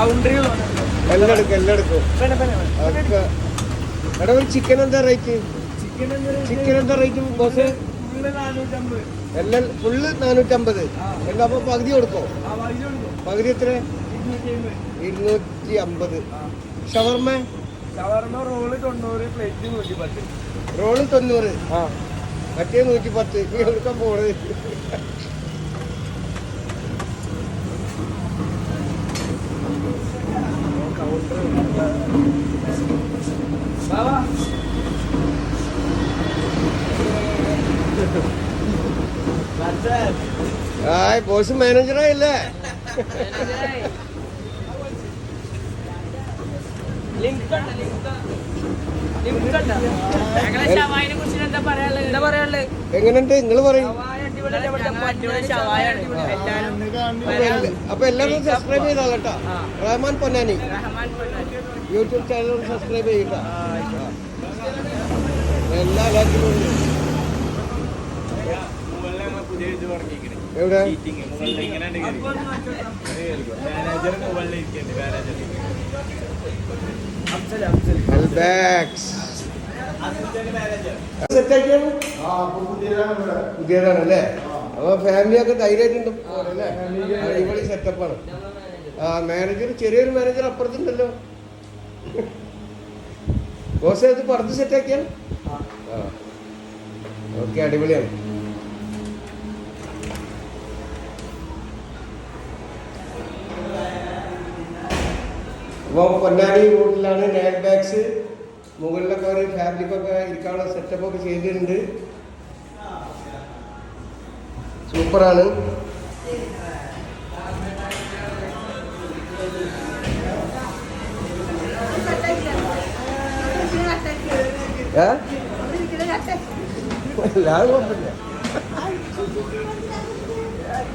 എല്ലാം എടുക്കും. എടാ ഒരു ചിക്കൻ എന്താ റേറ്റ്? ചിക്കൻ എന്താ റേറ്റ് ബോസ്? എല്ലാം ഫുള്ള് 450. എന്താ അപ്പൊ പകുതി കൊടുക്കോ? പകുതി എത്ര? 250. Shawarma roll 90. മറ്റേ 110. നീ എടുക്കാൻ പോണത്. ബോസ് മാനേജറായില്ലേ? എങ്ങനെയുണ്ട് നിങ്ങള് പറയും? അപ്പൊ എല്ലാവരും സബ്സ്ക്രൈബ് ചെയ്താ കേട്ടോ. Rahman Ponnani YouTube channel subscribe ചെയ്യട്ടോ. എല്ലാവർക്കും എവിടെ പുതിയതാണല്ലേ? അപ്പൊ ഫാമിലിയൊക്കെ ധൈര്യമായിട്ടുണ്ട് അല്ലേ? അടിപൊളി സെറ്റപ്പാണ്. മാനേജർ ചെറിയൊരു മാനേജർ അപ്പുറത്തുണ്ടല്ലോ. ബോസ് ഇത് പുറത്ത് സെറ്റാക്കിയാണ്. ഓക്കെ, അടിപൊളിയാണ്. അപ്പോൾ പൊന്നാനി റോഡിലാണ് നൈൽ ബാഗ്സ്. മുകളിലൊക്കെ ഒരു ഫാബ്രിക്കൊക്കെ ഇരിക്കാനുള്ള സെറ്റപ്പൊക്കെ ചെയ്തിട്ടുണ്ട്. സൂപ്പറാണ്. എല്ലാവരും കുഴപ്പമില്ല.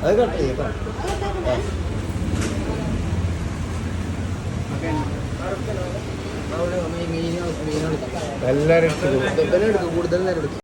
അത് കട്ട് ചെയ്യട്ടോ. എല്ലാവരും എടുക്കും, കൂടുതൽ നേരം എടുക്കും.